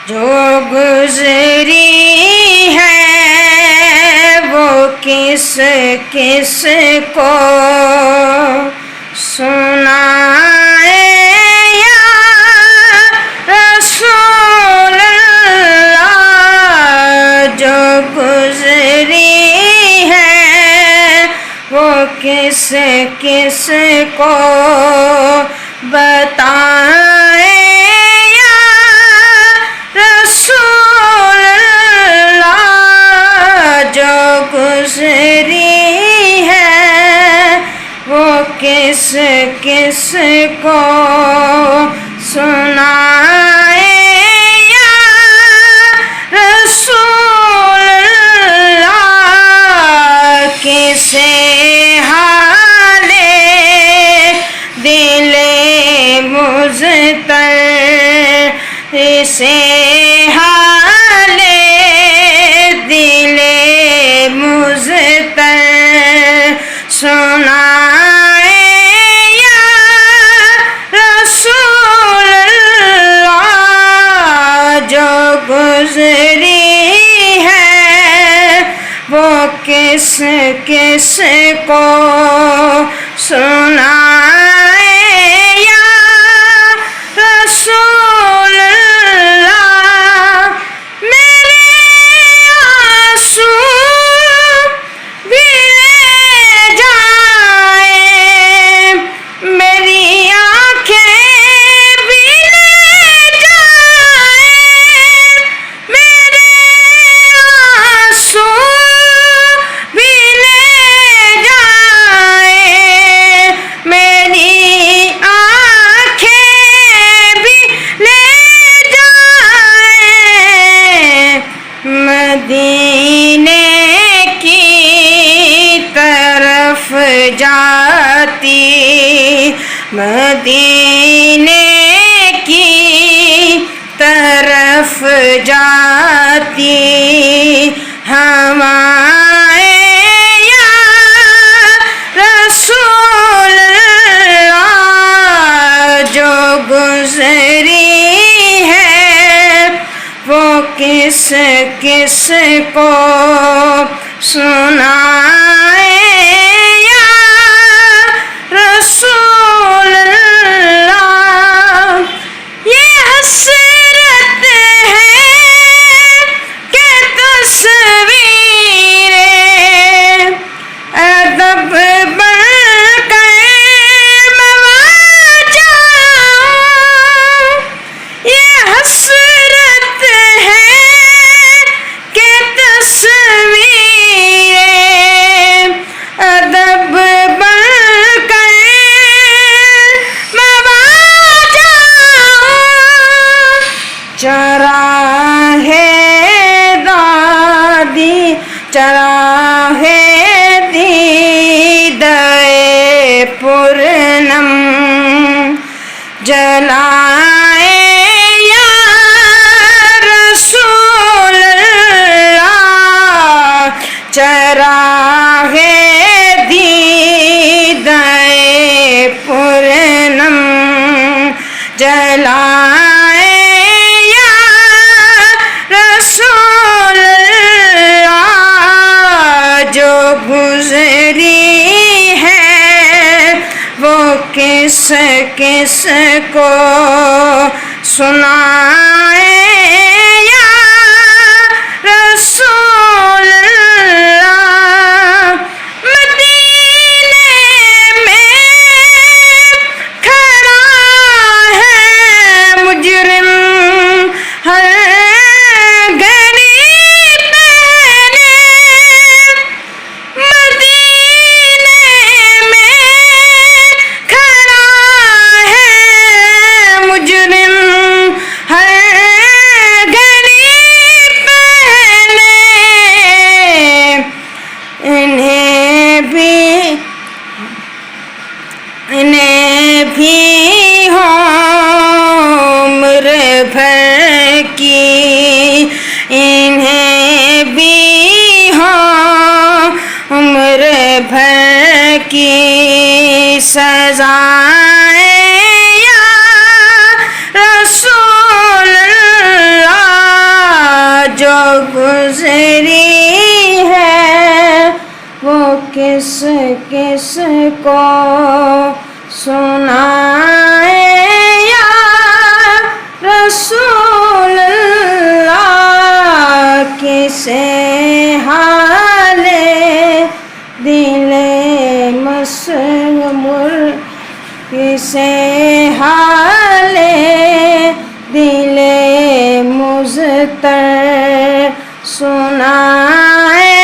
جو گزری ہے وہ کس کس کو سنائے یا رسول اللہ، جو گزری ہے وہ کس کس کو بتائے یا رسول اللہ، جو گزری ہے وہ کس کس کو سنائے یا رسول اللہ، کسے حال دل مضطر سے حال دل مضطر سنائے یا رسول اللہ، جو گزری ہے وہ کس کس کو سنائے یا رسول اللہ، میرے آنسو بھی لے جائیں، میری آنکھیں بھی لے جائیں، میرے آنسو بھی لے جائیں، میری آنکھیں بھی لے جائیں، مدینے کی طرف جاتی، مدینے کی طرف جاتی ہوائیں یا رسول اللہ، جو گزری ہے وہ کس کس کو سنائے یا رسول اللہ، یہ حسرت ہے کہ تصویریں ادب بن کر موا جاؤں، یہ حسرت ہے کہ تصویریں ادب بن کر موا جاؤں، چراغے دادی چراغے دیدۂ پرنم جلائے یا رسول اللہ، چراغے دیدۂ پرنم جلائے یا رسول اللہ، جو گزری ہے وہ کس کس کو سنائے یا رسول اللہ، مدینے میں کھڑا ہے مجرم ہر گھڑی پہنے، مدینے میں کھڑا ہے مجرم ہر گھڑی پہنے، انہیں بھی ہو عمر بھر کی، انہیں بھی ہو عمر بھر کی سزائیں یا رسول اللہ، جو گزری ہے وہ کس کس کو سنائے یا رسول اللہ، کسے حال دل مسمور، کسے حال دل مضطر سنائے